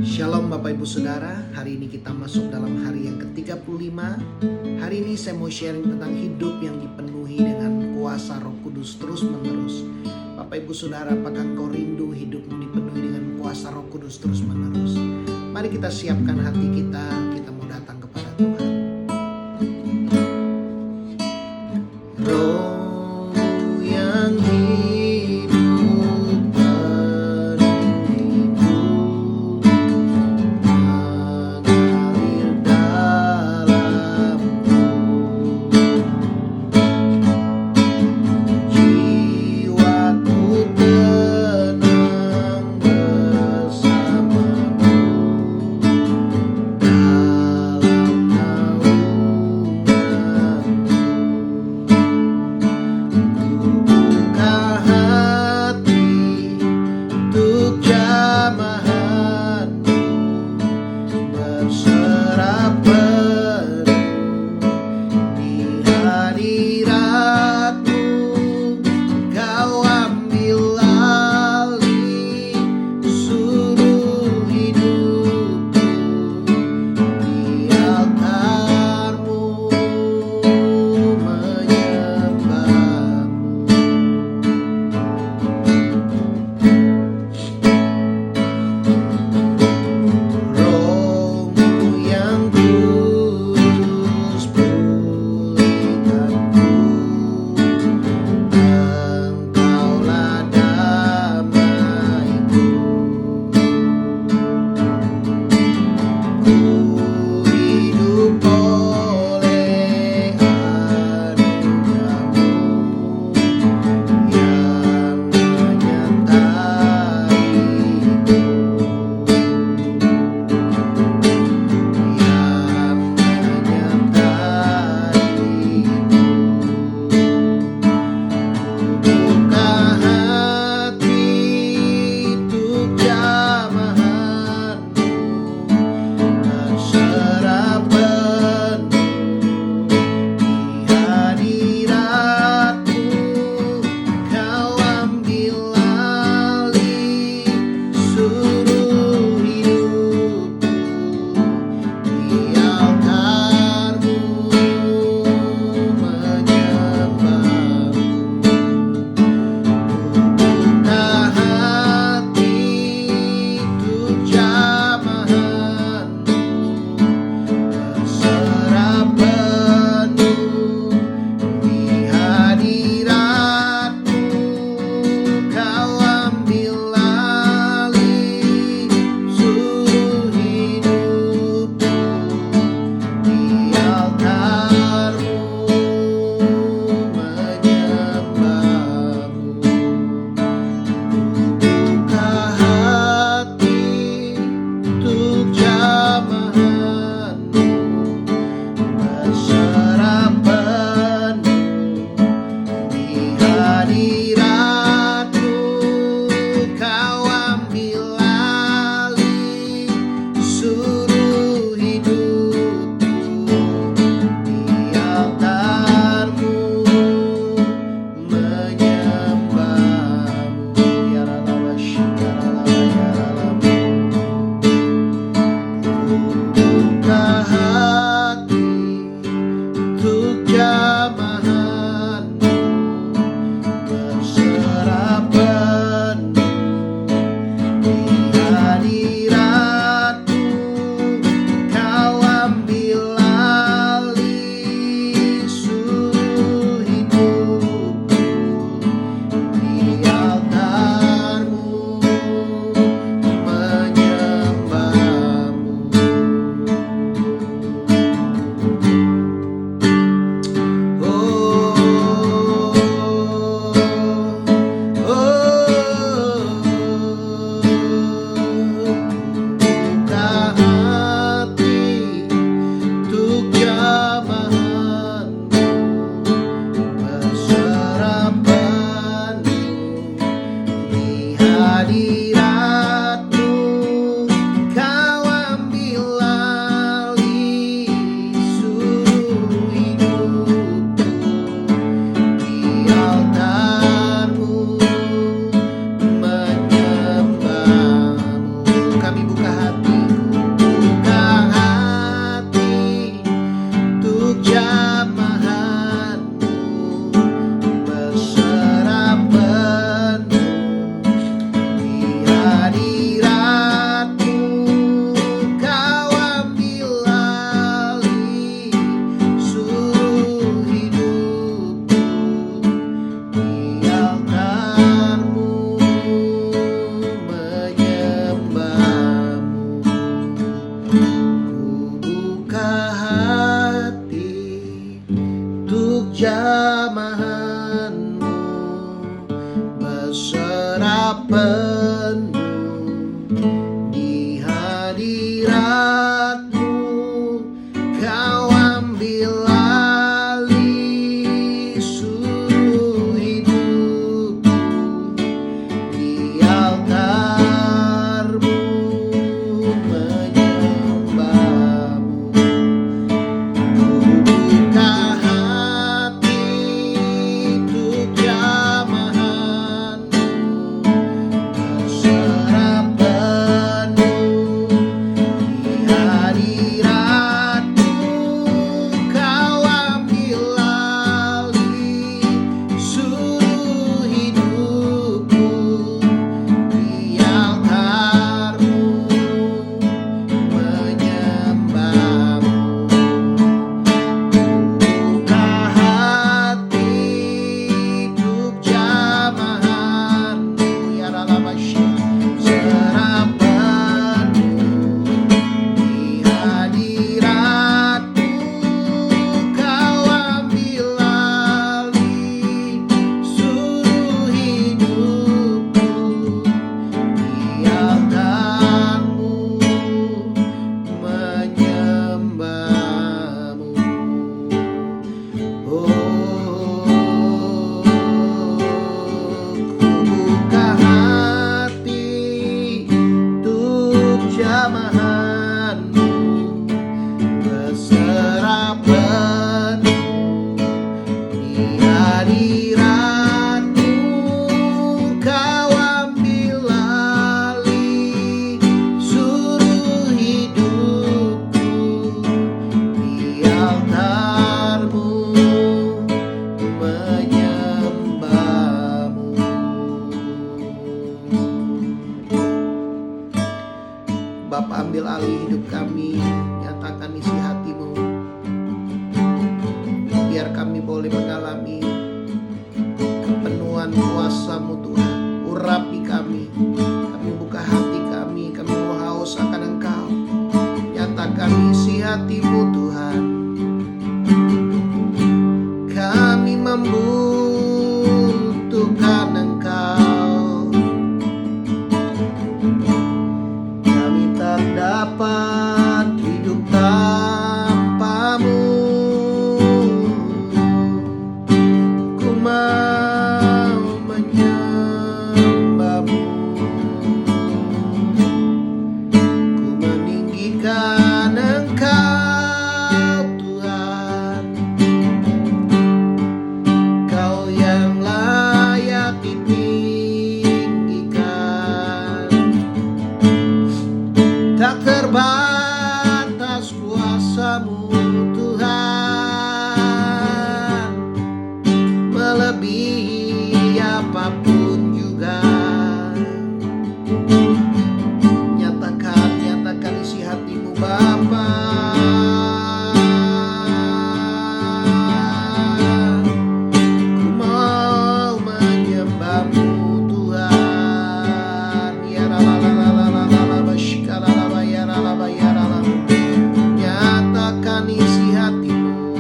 Shalom Bapak Ibu Saudara, hari ini kita masuk dalam hari yang ke-35. Hari ini saya mau sharing tentang hidup yang dipenuhi dengan kuasa Roh Kudus terus menerus. Bapak Ibu Saudara, apakah engkau rindu hidupmu dipenuhi dengan kuasa Roh Kudus terus menerus? Mari kita siapkan hati kita mau datang kepada Tuhan. Roh yang kejamahan-Mu, berserah penuh di hadirat-Mu. Kau ambil alih seluruh hidupku di altar-Mu, menyembah-Mu. Bapa, ambil alih hidup kami, nyatakan isi hati-Mu, biar kami boleh mengalami kepenuhan kuasa-Mu Tuhan. Urapi kami buka hati kami mau haus akan Engkau. Nyatakan isi hati-Mu Tuhan. Kami membutuhkan Engkau, kami tak dapat hidup tanpa-Mu. Ku mau menyembah-Mu, ku meninggikan Engkau Tuhan. Kau yang layak ditinggikan, tak terbatas kuasa-Mu Tuhan, melebihi apapun juga. Nyatakan isi hati-Mu Bapa. Ku mau menyembah-Mu Tuhan. Ya ralalalalalalala, shikalalala, ya ralaba, ya ralaba. Nyatakan isi hati-Mu,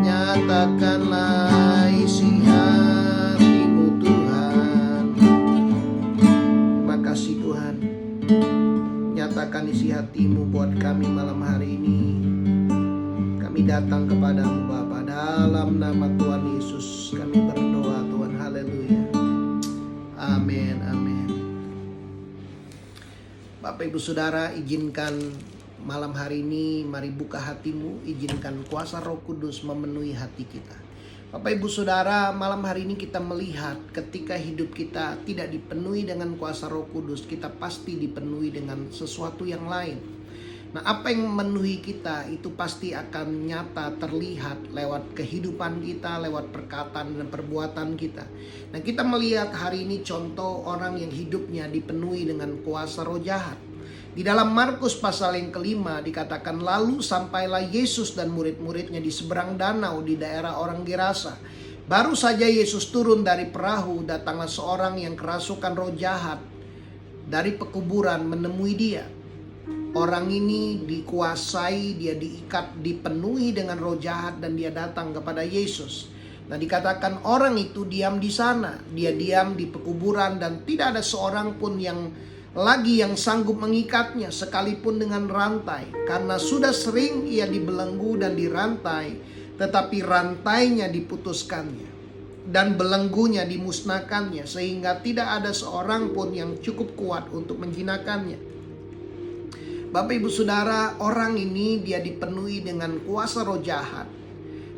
nyatakanlah isi hati-Mu Tuhan. Terima kasih Tuhan. Nyatakan isi hati-Mu buat kami malam hari ini. Kami datang kepadamu Bapa, dalam nama Tuhan Yesus kami berdoa Tuhan. Haleluya. Amin, amin. Bapak Ibu Saudara, izinkan malam hari ini, mari buka hatimu, izinkan kuasa Roh Kudus memenuhi hati kita. Bapak Ibu Saudara, malam hari ini kita melihat ketika hidup kita tidak dipenuhi dengan kuasa Roh Kudus, kita pasti dipenuhi dengan sesuatu yang lain. Nah, apa yang memenuhi kita itu pasti akan nyata terlihat lewat kehidupan kita, lewat perkataan dan perbuatan kita. Nah, kita melihat hari ini contoh orang yang hidupnya dipenuhi dengan kuasa roh jahat. Di dalam Markus pasal yang kelima dikatakan, lalu sampailah Yesus dan murid-muridnya di seberang danau di daerah orang Gerasa. Baru saja Yesus turun dari perahu, datanglah seorang yang kerasukan roh jahat dari pekuburan menemui dia. Orang ini dikuasai, dia diikat, dipenuhi dengan roh jahat dan dia datang kepada Yesus. Nah, dikatakan orang itu diam di sana, dia diam di pekuburan dan tidak ada seorang pun yang sanggup mengikatnya sekalipun dengan rantai, karena sudah sering ia dibelenggu dan dirantai, tetapi rantainya diputuskannya dan belenggunya dimusnahkannya, sehingga tidak ada seorang pun yang cukup kuat untuk menjinakkannya. Bapak Ibu Saudara, orang ini dia dipenuhi dengan kuasa roh jahat.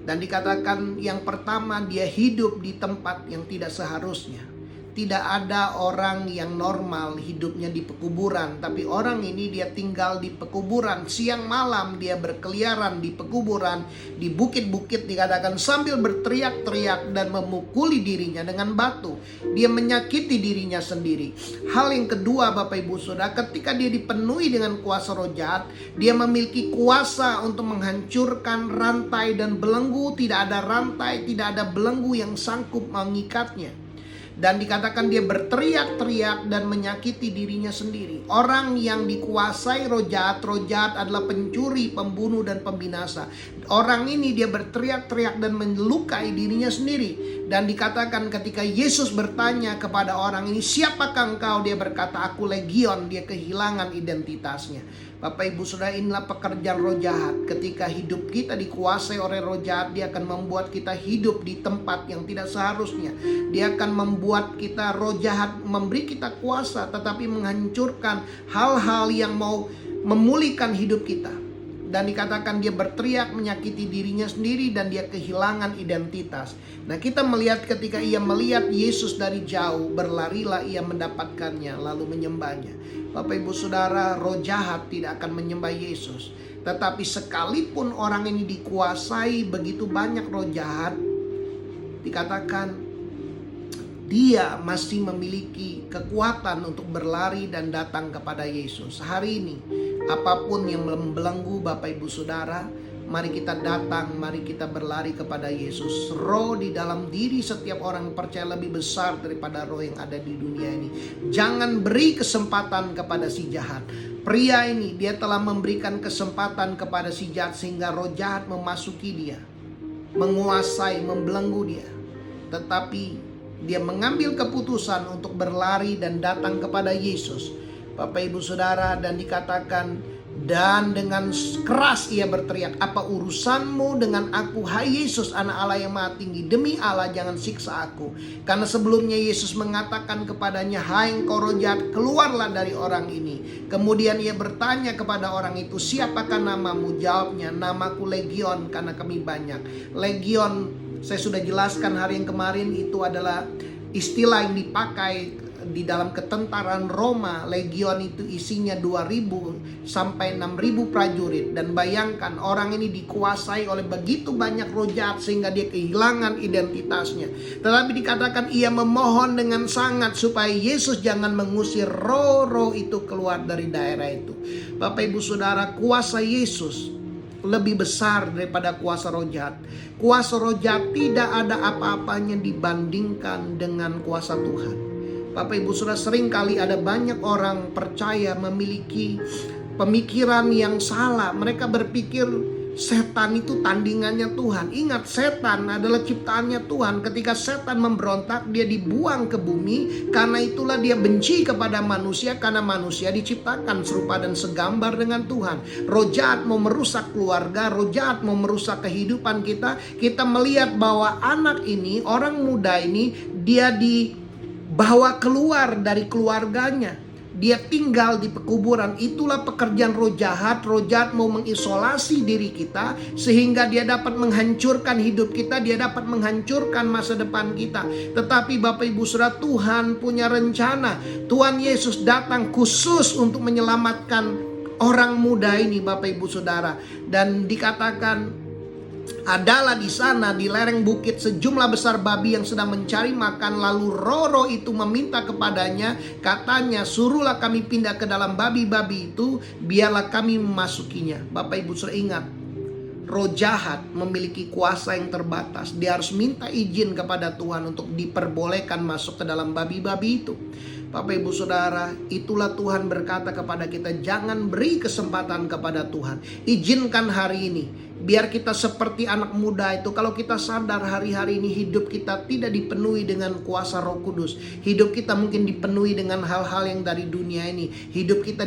Dan dikatakan yang pertama, dia hidup di tempat yang tidak seharusnya. Tidak ada orang yang normal hidupnya di pekuburan, tapi orang ini dia tinggal di pekuburan. Siang malam dia berkeliaran di pekuburan, di bukit-bukit dikatakan sambil berteriak-teriak dan memukuli dirinya dengan batu. Dia menyakiti dirinya sendiri. Hal yang kedua Bapak Ibu Saudara, ketika dia dipenuhi dengan kuasa roh jahat, dia memiliki kuasa untuk menghancurkan rantai dan belenggu. Tidak ada rantai, tidak ada belenggu yang sanggup mengikatnya. Dan dikatakan dia berteriak-teriak dan menyakiti dirinya sendiri. Orang yang dikuasai roh jahat adalah pencuri, pembunuh, dan pembinasa. Orang ini dia berteriak-teriak dan melukai dirinya sendiri. Dan dikatakan ketika Yesus bertanya kepada orang ini, siapakah engkau? Dia berkata, aku Legion. Dia kehilangan identitasnya. Bapak Ibu Saudara, inilah pekerjaan roh jahat. Ketika hidup kita dikuasai oleh roh jahat, dia akan membuat kita hidup di tempat yang tidak seharusnya. Dia akan membuat kita, roh jahat memberi kita kuasa, tetapi menghancurkan hal-hal yang mau memulihkan hidup kita. Dan dikatakan dia berteriak menyakiti dirinya sendiri dan dia kehilangan identitas. Nah, kita melihat ketika ia melihat Yesus dari jauh, berlarilah ia mendapatkannya lalu menyembahnya. Bapak Ibu Saudara, roh jahat tidak akan menyembah Yesus. Tetapi sekalipun orang ini dikuasai begitu banyak roh jahat, dikatakan dia masih memiliki kekuatan untuk berlari dan datang kepada Yesus. Hari ini, apapun yang membelenggu Bapak Ibu Saudara, mari kita datang, mari kita berlari kepada Yesus. Roh di dalam diri setiap orang percaya lebih besar daripada roh yang ada di dunia ini. Jangan beri kesempatan kepada si jahat. Pria ini, dia telah memberikan kesempatan kepada si jahat sehingga roh jahat memasuki dia, menguasai, membelenggu dia. Tetapi dia mengambil keputusan untuk berlari dan datang kepada Yesus. Bapak Ibu Saudara, dan dikatakan, dan dengan keras ia berteriak, apa urusanmu dengan aku, hai Yesus anak Allah yang maha tinggi? Demi Allah jangan siksa aku. Karena sebelumnya Yesus mengatakan kepadanya, hai engkau roh jahat, keluarlah dari orang ini. Kemudian ia bertanya kepada orang itu, siapakah namamu? Jawabnya, namaku Legion, karena kami banyak. Legion, saya sudah jelaskan hari yang kemarin, itu adalah istilah yang dipakai di dalam ketentaraan Roma. Legion itu isinya 2.000 sampai 6.000 prajurit. Dan bayangkan orang ini dikuasai oleh begitu banyak roh jahat sehingga dia kehilangan identitasnya. Tetapi dikatakan ia memohon dengan sangat supaya Yesus jangan mengusir roh-roh itu keluar dari daerah itu. Bapak Ibu Saudara, kuasa Yesus lebih besar daripada kuasa roh jahat. Kuasa roh jahat tidak ada apa-apanya dibandingkan dengan kuasa Tuhan. Bapak Ibu Saudara, sering kali ada banyak orang percaya memiliki pemikiran yang salah. Mereka berpikir setan itu tandingannya Tuhan. Ingat, setan adalah ciptaannya Tuhan. Ketika setan memberontak, dia dibuang ke bumi. Karena itulah dia benci kepada manusia, karena manusia diciptakan serupa dan segambar dengan Tuhan. Roh jahat mau merusak keluarga, roh jahat mau merusak kehidupan kita. Kita melihat bahwa anak ini, orang muda ini, dia dibawa keluar dari keluarganya. Dia tinggal di pekuburan. Itulah pekerjaan roh jahat. Roh jahat mau mengisolasi diri kita sehingga dia dapat menghancurkan hidup kita, dia dapat menghancurkan masa depan kita. Tetapi Bapak Ibu Saudara, Tuhan punya rencana. Tuhan Yesus datang khusus untuk menyelamatkan orang muda ini, Bapak Ibu Saudara. Dan dikatakan adalah di sana di lereng bukit sejumlah besar babi yang sedang mencari makan. Lalu roh-roh itu meminta kepadanya, katanya, suruhlah kami pindah ke dalam babi-babi itu, biarlah kami memasukinya. Bapak Ibu Saudara, ingat, roh jahat memiliki kuasa yang terbatas. Dia harus minta izin kepada Tuhan untuk diperbolehkan masuk ke dalam babi-babi itu. Bapak Ibu Saudara, itulah Tuhan berkata kepada kita, jangan beri kesempatan kepada Tuhan. Izinkan hari ini, biar kita seperti anak muda itu. Kalau kita sadar hari-hari ini hidup kita tidak dipenuhi dengan kuasa Roh Kudus. Hidup kita mungkin dipenuhi dengan hal-hal yang dari dunia ini. Hidup kita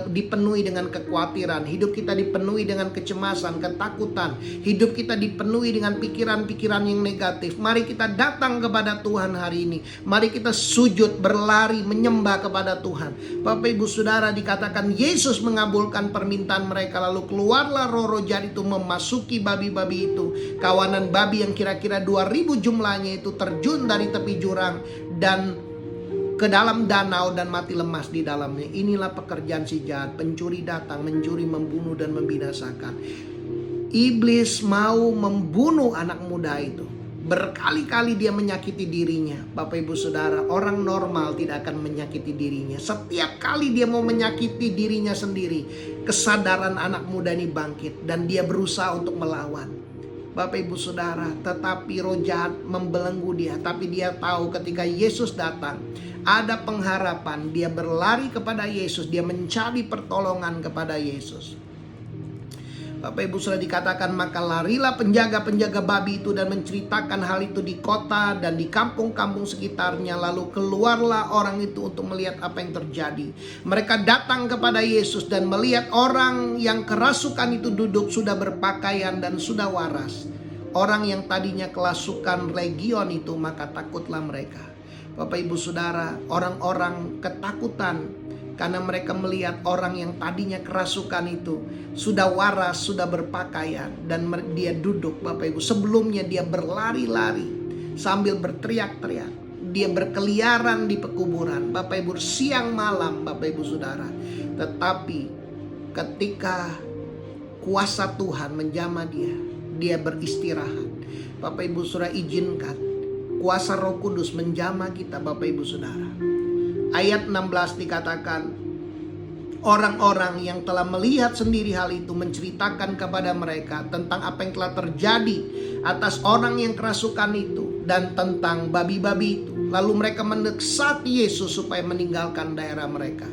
dipenuhi dengan kekhawatiran. Hidup kita dipenuhi dengan kecemasan, ketakutan. Hidup kita dipenuhi dengan pikiran-pikiran yang negatif. Mari kita datang kepada Tuhan hari ini. Mari kita sujud, berlari, menyembah kepada Tuhan. Bapak Ibu Saudara, dikatakan Yesus mengabulkan permintaan mereka. Lalu keluarlah roh-roh jahat itu memasuki babi-babi itu. Kawanan babi yang kira-kira 2.000 jumlahnya itu terjun dari tepi jurang dan ke dalam danau dan mati lemas di dalamnya. Inilah pekerjaan si jahat. Pencuri datang, mencuri, membunuh dan membinasakan. Iblis mau membunuh anak muda itu. Berkali-kali dia menyakiti dirinya. Bapak Ibu Saudara, orang normal tidak akan menyakiti dirinya. Setiap kali dia mau menyakiti dirinya sendiri, kesadaran anak muda ini bangkit dan dia berusaha untuk melawan. Bapak Ibu Saudara, tetapi roh jahat membelenggu dia. Tapi dia tahu ketika Yesus datang, ada pengharapan. Dia berlari kepada Yesus, dia mencari pertolongan kepada Yesus. Bapak Ibu sudah dikatakan, maka larilah penjaga-penjaga babi itu dan menceritakan hal itu di kota dan di kampung-kampung sekitarnya. Lalu keluarlah orang itu untuk melihat apa yang terjadi. Mereka datang kepada Yesus dan melihat orang yang kerasukan itu duduk sudah berpakaian dan sudah waras. Orang yang tadinya kerasukan legion itu, maka takutlah mereka. Bapak Ibu Saudara, orang-orang ketakutan karena mereka melihat orang yang tadinya kerasukan itu sudah waras, sudah berpakaian, dan dia duduk. Bapak Ibu, sebelumnya dia berlari-lari sambil berteriak-teriak. Dia berkeliaran di pekuburan, Bapak Ibu, siang malam, Bapak Ibu Saudara. Tetapi ketika kuasa Tuhan menjamah dia beristirahat. Bapak Ibu Saudara, izinkan kuasa Roh Kudus menjamah kita, Bapak Ibu Saudara. Ayat 16 dikatakan, orang-orang yang telah melihat sendiri hal itu menceritakan kepada mereka tentang apa yang telah terjadi atas orang yang kerasukan itu dan tentang babi-babi itu. Lalu mereka mendesak Yesus supaya meninggalkan daerah mereka.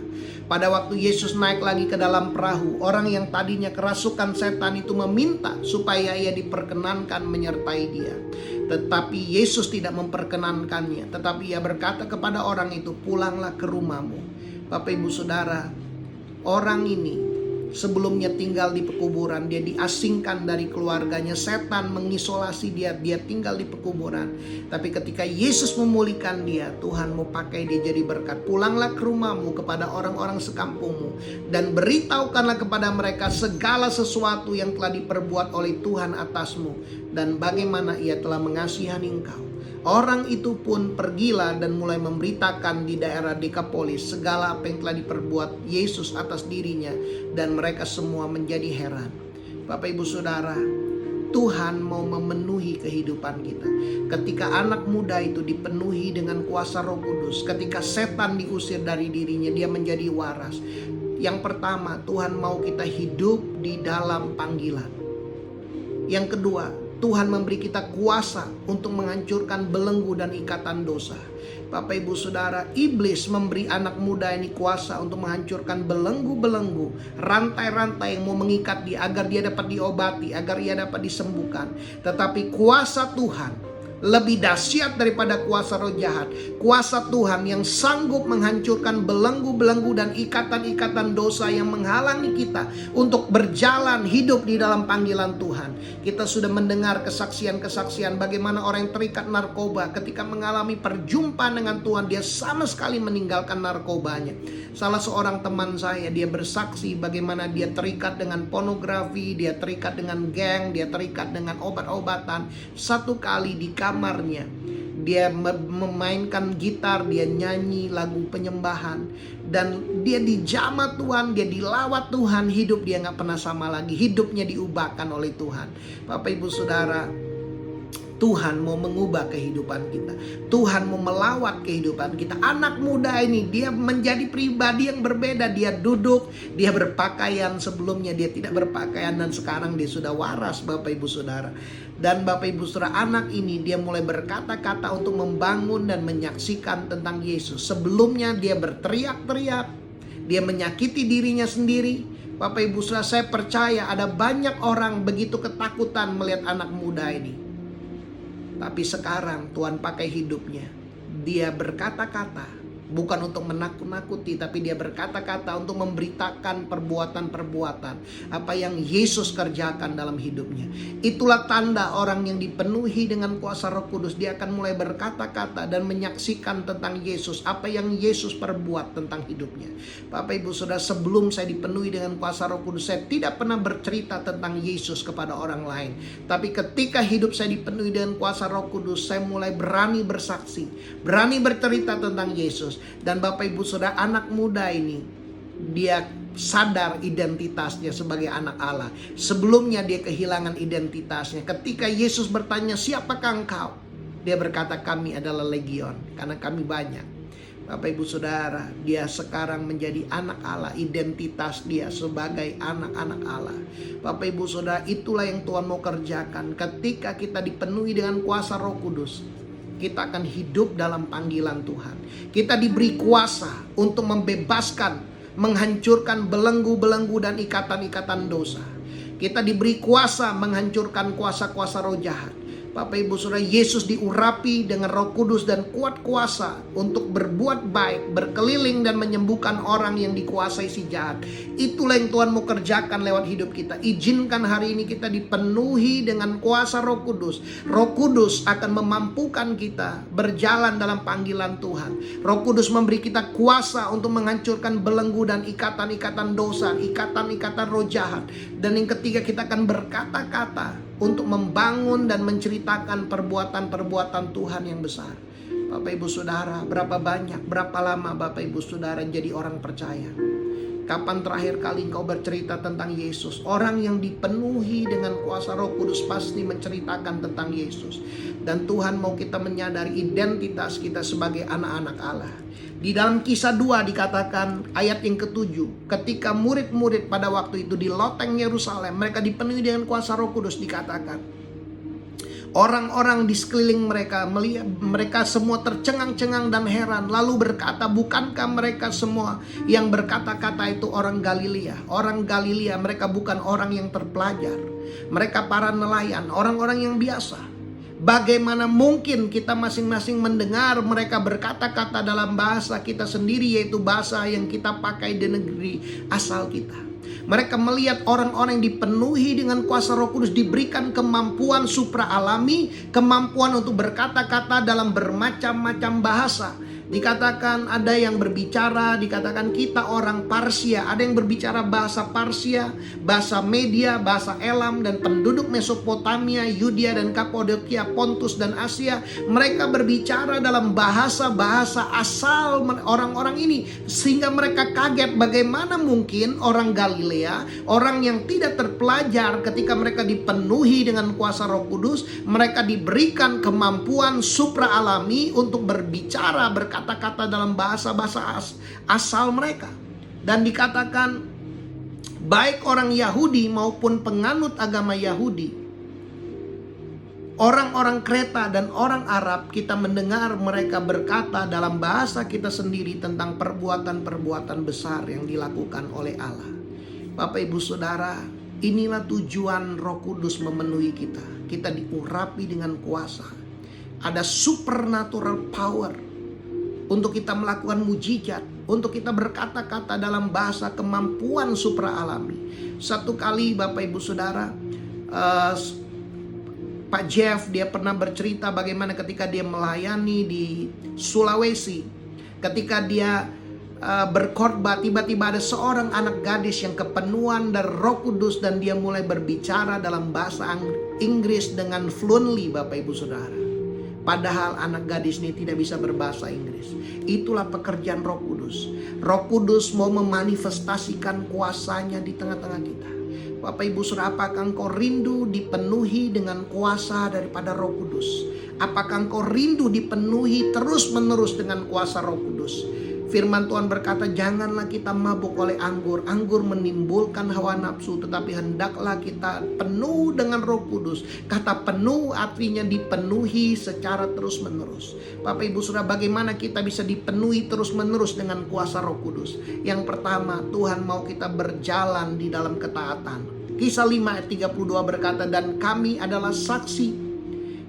Pada waktu Yesus naik lagi ke dalam perahu, orang yang tadinya kerasukan setan itu meminta supaya ia diperkenankan menyertai dia. Tetapi Yesus tidak memperkenankannya. Tetapi ia berkata kepada orang itu, pulanglah ke rumahmu. Bapak Ibu Saudara, orang ini sebelumnya tinggal di pekuburan. Dia diasingkan dari keluarganya. Setan mengisolasi dia. Dia tinggal di pekuburan. Tapi ketika Yesus memulihkan dia, Tuhan mau pakai dia jadi berkat. Pulanglah ke rumahmu kepada orang-orang sekampungmu dan beritahukanlah kepada mereka segala sesuatu yang telah diperbuat oleh Tuhan atasmu dan bagaimana ia telah mengasihani engkau. Orang itu pun pergilah dan mulai memberitakan di daerah Dekapolis segala apa yang telah diperbuat Yesus atas dirinya, dan mereka semua menjadi heran. Bapak Ibu Saudara, Tuhan mau memenuhi kehidupan kita. Ketika anak muda itu dipenuhi dengan kuasa Roh Kudus, ketika setan diusir dari dirinya, dia menjadi waras. Yang pertama, Tuhan mau kita hidup di dalam panggilan. Yang kedua, Tuhan memberi kita kuasa untuk menghancurkan belenggu dan ikatan dosa. Bapak Ibu Saudara, iblis memberi anak muda ini kuasa untuk menghancurkan belenggu-belenggu, rantai-rantai yang mau mengikat dia agar dia dapat diobati, agar ia dapat disembuhkan. Tetapi kuasa Tuhan lebih dahsyat daripada kuasa roh jahat. Kuasa Tuhan yang sanggup menghancurkan belenggu-belenggu dan ikatan-ikatan dosa yang menghalangi kita untuk berjalan hidup di dalam panggilan Tuhan. Kita sudah mendengar kesaksian-kesaksian bagaimana orang yang terikat narkoba ketika mengalami perjumpaan dengan Tuhan, dia sama sekali meninggalkan narkobanya. Salah seorang teman saya, dia bersaksi bagaimana dia terikat dengan pornografi, dia terikat dengan geng, dia terikat dengan obat-obatan. Satu kali di kamarnya, dia memainkan gitar, dia nyanyi lagu penyembahan, dan dia dijamah Tuhan, dia dilawat Tuhan. Hidup dia gak pernah sama lagi, hidupnya diubahkan oleh Tuhan. Bapak Ibu Saudara, Tuhan mau mengubah kehidupan kita. Tuhan mau melawat kehidupan kita. Anak muda ini dia menjadi pribadi yang berbeda. Dia duduk, dia berpakaian. Sebelumnya dia tidak berpakaian dan sekarang dia sudah waras, Bapak Ibu Saudara. Dan Bapak Ibu Saudara, anak ini dia mulai berkata-kata untuk membangun dan menyaksikan tentang Yesus. Sebelumnya dia berteriak-teriak, dia menyakiti dirinya sendiri. Bapak Ibu Saudara, saya percaya ada banyak orang begitu ketakutan melihat anak muda ini. Tapi sekarang Tuhan pakai hidupnya. Dia berkata-kata bukan untuk menakut-nakuti, tapi dia berkata-kata untuk memberitakan perbuatan-perbuatan apa yang Yesus kerjakan dalam hidupnya. Itulah tanda orang yang dipenuhi dengan kuasa Roh Kudus. Dia akan mulai berkata-kata dan menyaksikan tentang Yesus, apa yang Yesus perbuat tentang hidupnya. Bapak Ibu Saudara, sebelum saya dipenuhi dengan kuasa Roh Kudus, saya tidak pernah bercerita tentang Yesus kepada orang lain. Tapi ketika hidup saya dipenuhi dengan kuasa Roh Kudus, saya mulai berani bersaksi, berani bercerita tentang Yesus. Dan Bapak Ibu Saudara, anak muda ini dia sadar identitasnya sebagai anak Allah. Sebelumnya dia kehilangan identitasnya. Ketika Yesus bertanya, siapakah engkau? Dia berkata, kami adalah legion, karena kami banyak. Bapak Ibu Saudara, dia sekarang menjadi anak Allah. Identitas dia sebagai anak-anak Allah. Bapak Ibu Saudara, itulah yang Tuhan mau kerjakan. Ketika kita dipenuhi dengan kuasa Roh Kudus, kita akan hidup dalam panggilan Tuhan. Kita diberi kuasa untuk membebaskan, menghancurkan belenggu-belenggu dan ikatan-ikatan dosa. Kita diberi kuasa menghancurkan kuasa-kuasa roh jahat. Bapak Ibu Saudara, Yesus diurapi dengan Roh Kudus dan kuat kuasa untuk berbuat baik, berkeliling dan menyembuhkan orang yang dikuasai si jahat. Itulah yang Tuhan mau kerjakan lewat hidup kita. Izinkan hari ini kita dipenuhi dengan kuasa Roh Kudus. Roh Kudus akan memampukan kita berjalan dalam panggilan Tuhan. Roh Kudus memberi kita kuasa untuk menghancurkan belenggu dan ikatan-ikatan dosa, ikatan-ikatan roh jahat. Dan yang ketiga, kita akan berkata-kata untuk membangun dan menceritakan perbuatan-perbuatan Tuhan yang besar. Bapak Ibu Saudara, berapa lama Bapak Ibu Saudara jadi orang percaya? Kapan terakhir kali engkau bercerita tentang Yesus? Orang yang dipenuhi dengan kuasa Roh Kudus pasti menceritakan tentang Yesus. Dan Tuhan mau kita menyadari identitas kita sebagai anak-anak Allah. Di dalam Kisah 2 dikatakan ayat yang ke-7, ketika murid-murid pada waktu itu di loteng Yerusalem, mereka dipenuhi dengan kuasa Roh Kudus, dikatakan orang-orang di sekeliling mereka melihat, mereka semua tercengang-cengang dan heran, lalu berkata, bukankah mereka semua yang berkata-kata itu orang Galilea? Orang Galilea, mereka bukan orang yang terpelajar, mereka para nelayan, orang-orang yang biasa. Bagaimana mungkin kita masing-masing mendengar mereka berkata-kata dalam bahasa kita sendiri, yaitu bahasa yang kita pakai di negeri asal kita. Mereka melihat orang-orang yang dipenuhi dengan kuasa Roh Kudus diberikan kemampuan supra alami, kemampuan untuk berkata-kata dalam bermacam-macam bahasa. Dikatakan ada yang berbicara, dikatakan kita orang Parsia, ada yang berbicara bahasa Parsia, bahasa Media, bahasa Elam, dan penduduk Mesopotamia, Yudea dan Kapadokia, Pontus dan Asia. Mereka berbicara dalam bahasa-bahasa asal orang-orang ini, sehingga mereka kaget bagaimana mungkin orang Galilea, orang yang tidak terpelajar, ketika mereka dipenuhi dengan kuasa Roh Kudus, mereka diberikan kemampuan supra alami untuk berbicara, kata-kata dalam bahasa-bahasa asal mereka. Dan dikatakan baik orang Yahudi maupun penganut agama Yahudi, orang-orang Kreta dan orang Arab, kita mendengar mereka berkata dalam bahasa kita sendiri tentang perbuatan-perbuatan besar yang dilakukan oleh Allah. Bapak Ibu Saudara, inilah tujuan Roh Kudus memenuhi kita. Kita diurapi dengan kuasa. Ada supernatural power untuk kita melakukan mujizat, untuk kita berkata-kata dalam bahasa, kemampuan supra alami. Satu kali Bapak Ibu Saudara, Pak Jeff dia pernah bercerita bagaimana ketika dia melayani di Sulawesi, ketika dia berkhotbah, tiba-tiba ada seorang anak gadis yang kepenuhan dari Roh Kudus dan dia mulai berbicara dalam bahasa Inggris dengan fluently, Bapak Ibu Saudara. Padahal anak gadis ini tidak bisa berbahasa Inggris. Itulah pekerjaan Roh Kudus. Roh Kudus mau memanifestasikan kuasanya di tengah-tengah kita. Bapak Ibu Saudara, apakah engkau rindu dipenuhi dengan kuasa daripada Roh Kudus? Apakah engkau rindu dipenuhi terus-menerus dengan kuasa Roh Kudus? Firman Tuhan berkata, janganlah kita mabuk oleh anggur. Anggur menimbulkan hawa nafsu, tetapi hendaklah kita penuh dengan Roh Kudus. Kata penuh artinya dipenuhi secara terus-menerus. Bapak Ibu Saudara, bagaimana kita bisa dipenuhi terus-menerus dengan kuasa Roh Kudus? Yang pertama, Tuhan mau kita berjalan di dalam ketaatan. Kisah 5 ayat 32 berkata, dan kami adalah saksi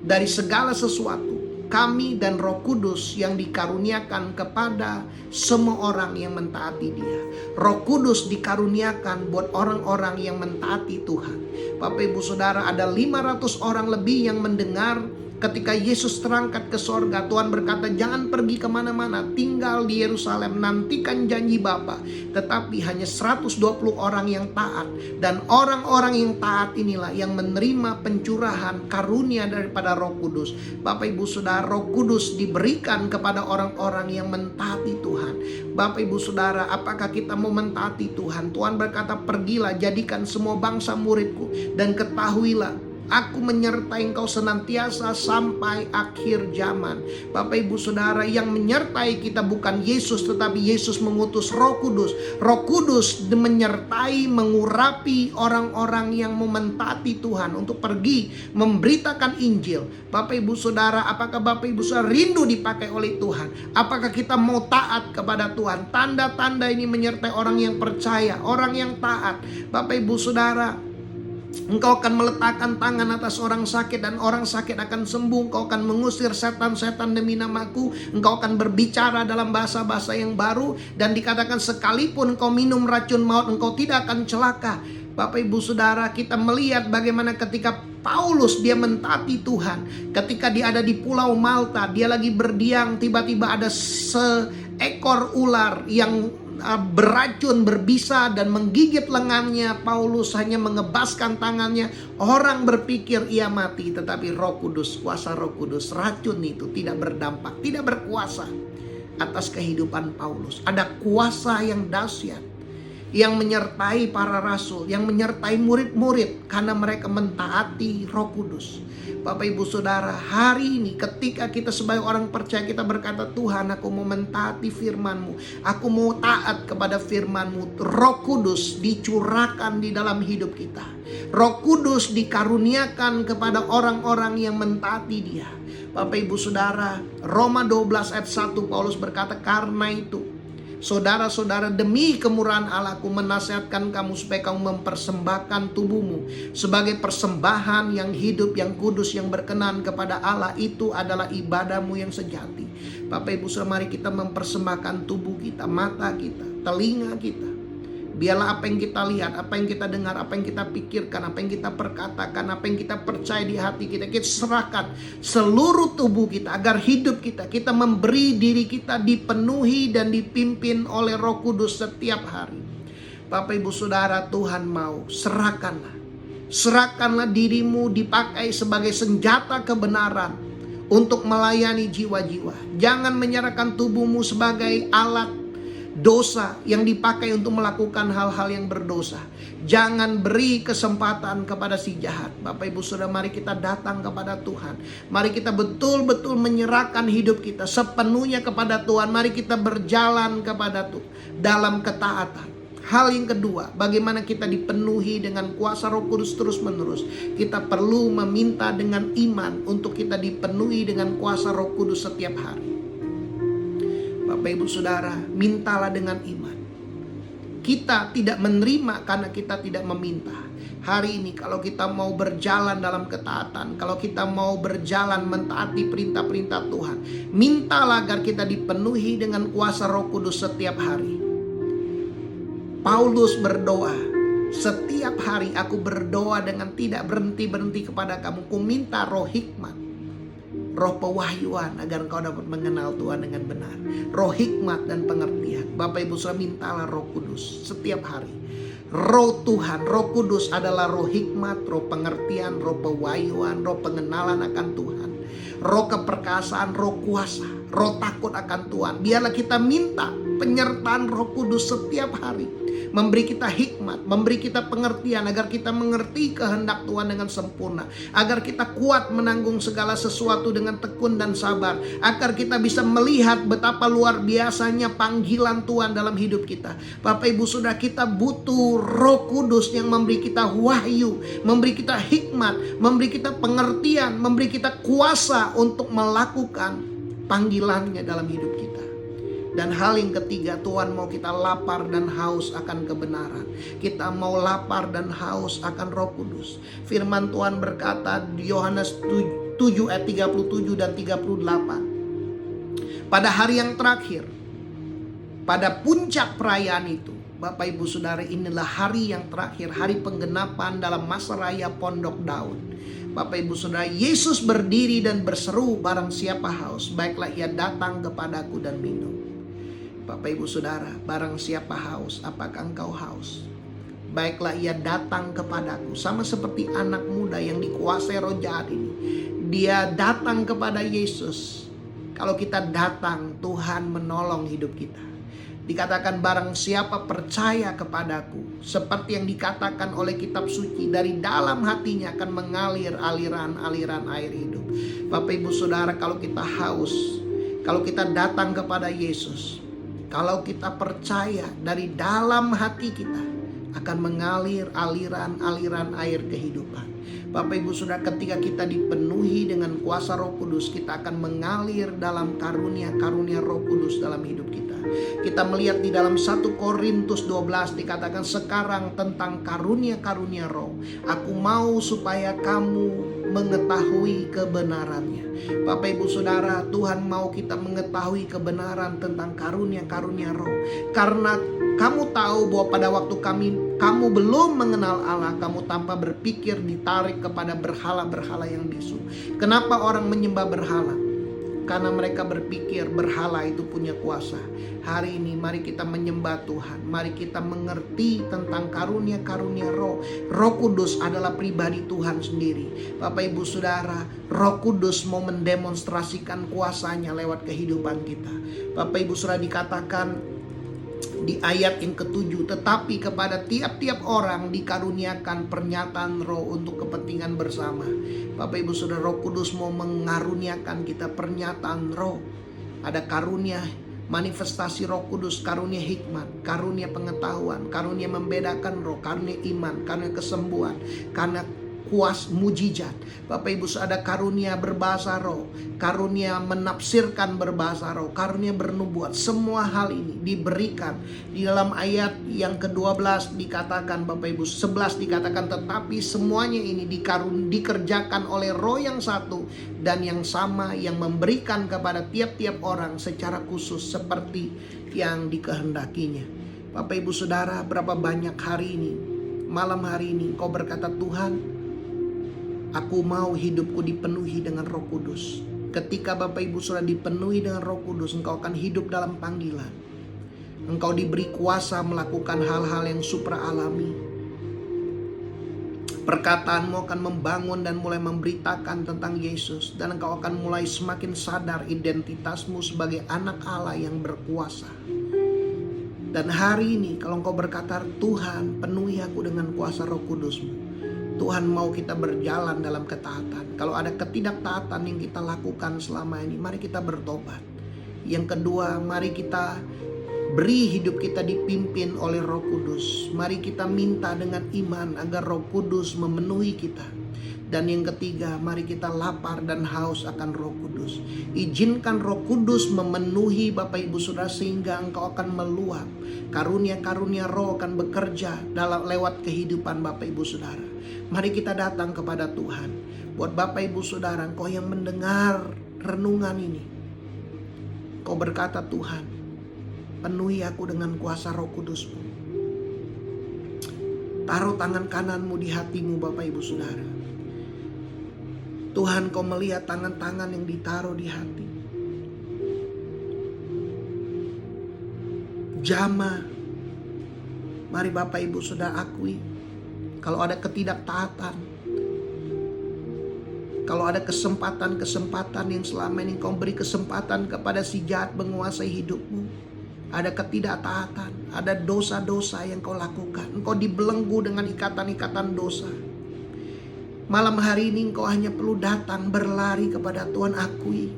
dari segala sesuatu, kami dan Roh Kudus yang dikaruniakan kepada semua orang yang mentaati Dia. Roh Kudus dikaruniakan buat orang-orang yang mentaati Tuhan. Bapak Ibu Saudara, ada 500 orang lebih yang mendengar ketika Yesus terangkat ke sorga. Tuhan berkata, jangan pergi kemana-mana, tinggal di Yerusalem, nantikan janji Bapa. Tetapi hanya 120 orang yang taat. Dan orang-orang yang taat inilah yang menerima pencurahan karunia daripada Roh Kudus. Bapak Ibu Saudara, Roh Kudus diberikan kepada orang-orang yang mentaati Tuhan. Bapak Ibu Saudara, apakah kita mau mentaati Tuhan? Tuhan berkata, pergilah, jadikan semua bangsa muridku, dan ketahuilah, aku menyertai engkau senantiasa sampai akhir zaman. Bapak Ibu Saudara, yang menyertai kita bukan Yesus, tetapi Yesus mengutus Roh Kudus. Roh Kudus menyertai, mengurapi orang-orang yang mementaati Tuhan untuk pergi memberitakan Injil. Bapak Ibu Saudara, apakah Bapak Ibu Saudara rindu dipakai oleh Tuhan? Apakah kita mau taat kepada Tuhan? Tanda-tanda ini menyertai orang yang percaya, orang yang taat. Bapak Ibu Saudara, Engkau akan meletakkan tangan atas orang sakit dan orang sakit akan sembuh. Engkau akan mengusir setan-setan demi namaku. Engkau akan berbicara dalam bahasa-bahasa yang baru. Dan dikatakan sekalipun engkau minum racun maut, engkau tidak akan celaka. Bapak Ibu Saudara, kita melihat bagaimana ketika Paulus dia mentaati Tuhan. Ketika dia ada di Pulau Malta, dia lagi berdiam, tiba-tiba ada seekor ular yang beracun, berbisa dan menggigit lengannya. Paulus hanya mengebaskan tangannya. Orang berpikir ia mati, tetapi Roh Kudus, kuasa Roh Kudus, racun itu tidak berdampak, tidak berkuasa atas kehidupan Paulus. Ada kuasa yang dahsyat yang menyertai para rasul, yang menyertai murid-murid karena mereka mentaati Roh Kudus. Bapak Ibu Saudara, hari ini ketika kita sebagai orang percaya, kita berkata, Tuhan, aku mau mentaati firman-Mu, aku mau taat kepada firman-Mu. Roh Kudus dicurahkan di dalam hidup kita. Roh Kudus dikaruniakan kepada orang-orang yang mentaati Dia. Bapak Ibu Saudara, Roma 12 ayat 1 Paulus berkata, karena itu saudara-saudara, demi kemurahan Allah, aku menasihatkan kamu supaya kamu mempersembahkan tubuhmu sebagai persembahan yang hidup, yang kudus, yang berkenan kepada Allah. Itu adalah ibadahmu yang sejati. Bapak Ibu Saudara, mari kita mempersembahkan tubuh kita, mata kita, telinga kita. Biarlah apa yang kita lihat, apa yang kita dengar, apa yang kita pikirkan, apa yang kita perkatakan, apa yang kita percaya di hati kita, kita serahkan seluruh tubuh kita agar hidup kita memberi diri kita dipenuhi dan dipimpin oleh Roh Kudus setiap hari. Bapak Ibu Saudara, Tuhan mau serahkanlah dirimu dipakai sebagai senjata kebenaran untuk melayani jiwa-jiwa. Jangan menyerahkan tubuhmu sebagai alat dosa yang dipakai untuk melakukan hal-hal yang berdosa. Jangan beri kesempatan kepada si jahat. Bapak Ibu Saudara, mari kita datang kepada Tuhan. Mari kita betul-betul menyerahkan hidup kita sepenuhnya kepada Tuhan. Mari kita berjalan kepada Tuhan dalam ketaatan. Hal yang kedua, bagaimana kita dipenuhi dengan kuasa Roh Kudus terus-menerus. Kita perlu meminta dengan iman untuk kita dipenuhi dengan kuasa Roh Kudus setiap hari. Bapak Ibu Saudara, mintalah dengan iman. Kita tidak menerima karena kita tidak meminta. Hari ini kalau kita mau berjalan dalam ketaatan, kalau kita mau berjalan mentaati perintah-perintah Tuhan, mintalah agar kita dipenuhi dengan kuasa Roh Kudus setiap hari. Paulus berdoa, setiap hari aku berdoa dengan tidak berhenti-berhenti kepada kamu. Ku minta roh hikmat, roh pewahyuan agar engkau dapat mengenal Tuhan dengan benar. Roh hikmat dan pengertian. Bapak Ibu Saudara, mintalah Roh Kudus setiap hari. Roh Tuhan, Roh Kudus adalah roh hikmat, roh pengertian, roh pewahyuan, roh pengenalan akan Tuhan, roh keperkasaan, roh kuasa, roh takut akan Tuhan. Biarlah kita minta penyertaan Roh Kudus setiap hari, memberi kita hikmat, memberi kita pengertian agar kita mengerti kehendak Tuhan dengan sempurna, agar kita kuat menanggung segala sesuatu dengan tekun dan sabar, agar kita bisa melihat betapa luar biasanya panggilan Tuhan dalam hidup kita. Bapak Ibu Saudara, kita butuh Roh Kudus yang memberi kita wahyu, memberi kita hikmat, memberi kita pengertian, memberi kita kuasa untuk melakukan panggilannya dalam hidup kita. Dan hal yang ketiga, Tuhan mau kita lapar dan haus akan kebenaran. Kita mau lapar dan haus akan Roh Kudus. Firman Tuhan berkata di Yohanes 7 ayat 37 dan 38. Pada hari yang terakhir, pada puncak perayaan itu, Bapak Ibu Saudara, inilah hari yang terakhir, hari penggenapan dalam masa raya Pondok Daun. Bapak Ibu Saudara, Yesus berdiri dan berseru, barang siapa haus, baiklah ia datang kepadaku dan minum. Bapak Ibu Saudara, barang siapa haus, apakah engkau haus? Baiklah ia datang kepadaku. Sama seperti anak muda yang dikuasai roh jahat ini. Dia datang kepada Yesus. Kalau kita datang, Tuhan menolong hidup kita. Dikatakan barang siapa percaya kepadaku, seperti yang dikatakan oleh kitab suci, dari dalam hatinya akan mengalir aliran-aliran air hidup. Bapak Ibu Saudara, kalau kita haus, kalau kita datang kepada Yesus, kalau kita percaya dari dalam hati kita, akan mengalir aliran-aliran air kehidupan. Bapak Ibu Saudara, ketika kita dipenuhi dengan kuasa Roh Kudus, kita akan mengalir dalam karunia-karunia Roh Kudus dalam hidup kita. Kita melihat di dalam 1 Korintus 12 dikatakan sekarang tentang karunia-karunia Roh. Aku mau supaya kamu mengetahui kebenarannya. Bapak Ibu Saudara, Tuhan mau kita mengetahui kebenaran tentang karunia-karunia Roh. Karena kamu tahu bahwa pada waktu kamu belum mengenal Allah, kamu tanpa berpikir ditarik kepada berhala-berhala yang bisu. Kenapa orang menyembah berhala? Karena mereka berpikir berhala itu punya kuasa. Hari ini mari kita menyembah Tuhan. Mari kita mengerti tentang karunia-karunia Roh. Roh Kudus adalah pribadi Tuhan sendiri. Bapak Ibu Saudara, Roh Kudus mau mendemonstrasikan kuasanya lewat kehidupan kita. Bapak Ibu Saudara, dikatakan di ayat yang ke-7, tetapi kepada tiap-tiap orang dikaruniakan pernyataan Roh untuk kepentingan bersama. Bapak Ibu Saudara, Roh Kudus mau mengaruniakan kita pernyataan Roh. Ada karunia manifestasi Roh Kudus, karunia hikmat, karunia pengetahuan, karunia membedakan roh, karunia iman, karunia kesembuhan, karena kuas mujizat. Bapak Ibu, ada karunia berbahasa roh, karunia menafsirkan berbahasa roh, karunia bernubuat. Semua hal ini diberikan di dalam ayat yang ke-12 dikatakan, Bapak Ibu, 11 dikatakan, tetapi semuanya ini dikerjakan oleh Roh yang satu dan yang sama, yang memberikan kepada tiap-tiap orang secara khusus seperti yang dikehendakinya. Bapak Ibu Saudara, berapa banyak hari ini, malam hari ini kau berkata, Tuhan, aku mau hidupku dipenuhi dengan Roh Kudus. Ketika Bapak Ibu Saudara dipenuhi dengan Roh Kudus, engkau akan hidup dalam panggilan. Engkau diberi kuasa melakukan hal-hal yang supra alami. Perkataanmu akan membangun dan mulai memberitakan tentang Yesus. Dan engkau akan mulai semakin sadar identitasmu sebagai anak Allah yang berkuasa. Dan hari ini kalau engkau berkata, Tuhan, penuhi aku dengan kuasa Roh Kudus-Mu, Tuhan mau kita berjalan dalam ketaatan. Kalau ada ketidaktaatan yang kita lakukan selama ini, mari kita bertobat. Yang kedua, mari kita beri hidup kita dipimpin oleh Roh Kudus. Mari kita minta dengan iman agar Roh Kudus memenuhi kita. Dan yang ketiga, mari kita lapar dan haus akan Roh Kudus. Izinkan Roh Kudus memenuhi Bapak Ibu Saudara sehingga engkau akan meluap. Karunia-karunia Roh akan bekerja lewat kehidupan Bapak Ibu Saudara. Mari kita datang kepada Tuhan. Buat Bapak Ibu Saudara, engkau yang mendengar renungan ini, kau berkata, Tuhan, penuhi aku dengan kuasa Roh Kudus-Mu. Taruh tangan kananmu di hatimu Bapak Ibu Saudara. Tuhan, kau melihat tangan-tangan yang ditaruh di hati. Jama. Mari Bapak Ibu Saudara akui, kalau ada ketidaktaatan, kalau ada kesempatan-kesempatan yang selama ini kau beri kesempatan kepada si jahat menguasai hidupmu, ada ketidaktaatan, ada dosa-dosa yang kau lakukan, engkau dibelenggu dengan ikatan-ikatan dosa. Malam hari ini engkau hanya perlu datang berlari kepada Tuhan, akui.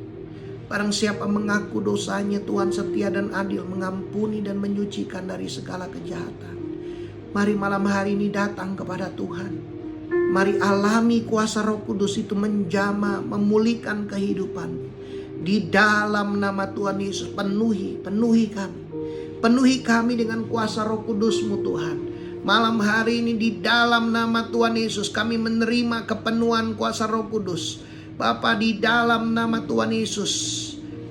Barang siapa mengaku dosanya, Tuhan setia dan adil, mengampuni dan menyucikan dari segala kejahatan. Mari malam hari ini datang kepada Tuhan. Mari alami kuasa Roh Kudus itu menjamah, memulihkan kehidupan. Di dalam nama Tuhan Yesus, penuhi kami. Penuhi kami dengan kuasa Roh Kudus-Mu Tuhan. Malam hari ini di dalam nama Tuhan Yesus kami menerima kepenuhan kuasa Roh Kudus. Bapa, di dalam nama Tuhan Yesus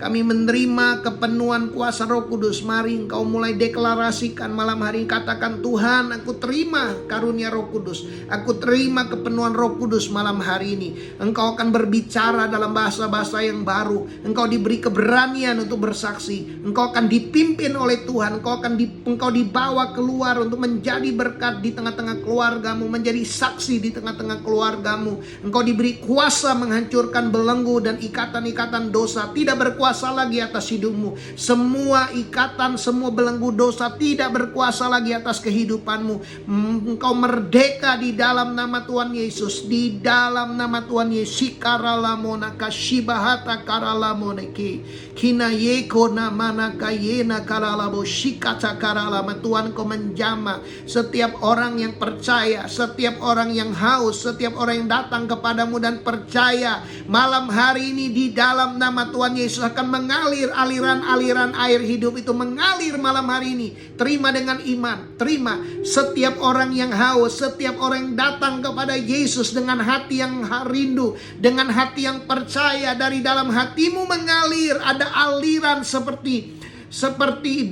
kami menerima kepenuhan kuasa Roh Kudus. Mari engkau mulai deklarasikan malam hari, katakan, Tuhan, aku terima karunia Roh Kudus. Aku terima kepenuhan Roh Kudus malam hari ini. Engkau akan berbicara dalam bahasa-bahasa yang baru. Engkau diberi keberanian untuk bersaksi. Engkau akan dipimpin oleh Tuhan. Engkau dibawa keluar untuk menjadi berkat di tengah-tengah keluargamu, menjadi saksi di tengah-tengah keluargamu. Engkau diberi kuasa menghancurkan belenggu dan ikatan-ikatan dosa. Tidak berkuasa berkuasa lagi atas hidupmu. Semua ikatan, semua belenggu dosa tidak berkuasa lagi atas kehidupanmu. Engkau merdeka di dalam nama Tuhan Yesus. Di dalam nama Tuhan Yesus. Karalamona kashibahata karalamoneke. Kina yeko namana kayena karalabo shikata karalama. Tuhan, Kau menjamah setiap orang yang percaya, setiap orang yang haus, setiap orang yang datang kepadamu dan percaya. Malam hari ini di dalam nama Tuhan Yesus akan mengalir aliran-aliran air hidup itu mengalir malam hari ini. Terima dengan iman, terima. Setiap orang yang haus, setiap orang yang datang kepada Yesus dengan hati yang rindu, dengan hati yang percaya, dari dalam hatimu mengalir ada aliran seperti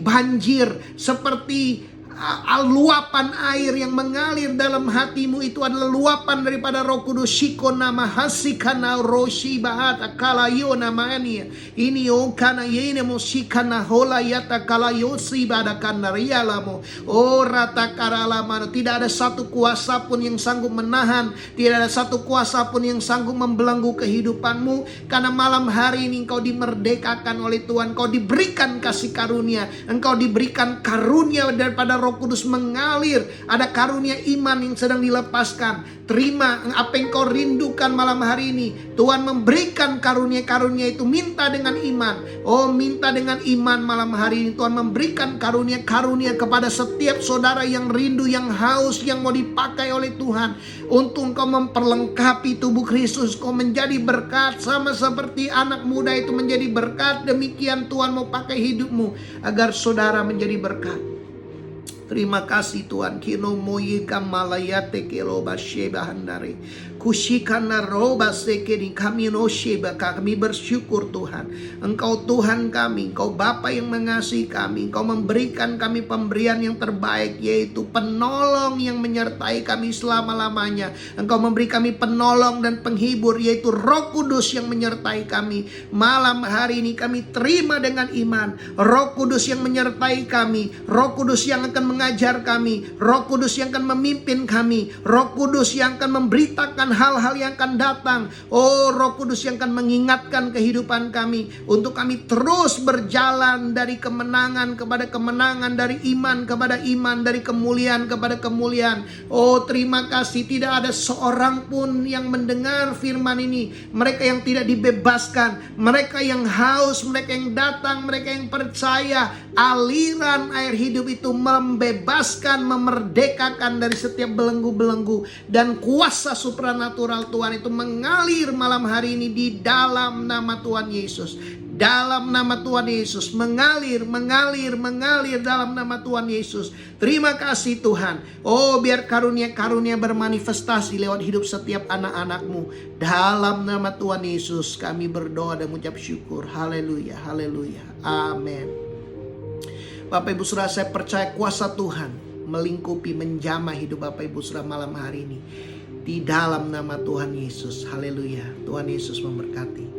banjir, seperti luapan air yang mengalir dalam hatimu. Itu adalah luapan daripada Roh Kudus. Shikona mahasikana roshi bahata kalayona maania ini okana yene mosikana hola yata kalayosi badakana rialamo rata karalama. Tidak ada satu kuasa pun yang sanggup menahan, tidak ada satu kuasa pun yang sanggup membelenggu kehidupanmu, karena malam hari ini engkau dimerdekakan oleh Tuhan. Engkau diberikan kasih karunia, engkau diberikan karunia daripada Roh Kudus mengalir. Ada karunia iman yang sedang dilepaskan. Terima apa yang kau rindukan malam hari ini. Tuhan memberikan karunia-karunia itu. Minta dengan iman. Minta dengan iman malam hari ini. Tuhan memberikan karunia-karunia kepada setiap saudara yang rindu, yang haus, yang mau dipakai oleh Tuhan. Untuk engkau memperlengkapi tubuh Kristus. Kau menjadi berkat sama seperti anak muda itu menjadi berkat. Demikian Tuhan mau pakai hidupmu agar saudara menjadi berkat. Terima kasih Tuhan. Kino moyika malayate keloba sheba handare. Kushikana roba sekeni kami no sheba. Kami bersyukur Tuhan. Engkau Tuhan kami. Engkau Bapa yang mengasihi kami. Engkau memberikan kami pemberian yang terbaik, yaitu penolong yang menyertai kami selama-lamanya. Engkau memberi kami penolong dan penghibur, yaitu Roh Kudus yang menyertai kami. Malam hari ini kami terima dengan iman. Roh Kudus yang menyertai kami. Roh Kudus yang akan mengajar kami, Roh Kudus yang akan memimpin kami, Roh Kudus yang akan memberitakan hal-hal yang akan datang. Roh Kudus yang akan mengingatkan kehidupan kami untuk kami terus berjalan dari kemenangan kepada kemenangan, dari iman kepada iman, dari kemuliaan kepada kemuliaan. Terima kasih. Tidak ada seorang pun yang mendengar firman ini, mereka yang tidak dibebaskan, mereka yang haus, mereka yang datang, mereka yang percaya. Aliran air hidup itu membebaskan, memerdekakan dari setiap belenggu-belenggu, dan kuasa supranatural Tuhan itu mengalir malam hari ini di dalam nama Tuhan Yesus. Dalam nama Tuhan Yesus mengalir dalam nama Tuhan Yesus. Terima kasih Tuhan. Biar karunia-karunia bermanifestasi lewat hidup setiap anak-anakmu. Dalam nama Tuhan Yesus kami berdoa dan mengucap syukur. Haleluya, haleluya, amin. Bapak Ibu Saudara, saya percaya kuasa Tuhan melingkupi, menjamah hidup Bapak Ibu Saudara malam hari ini. Di dalam nama Tuhan Yesus. Haleluya. Tuhan Yesus memberkati.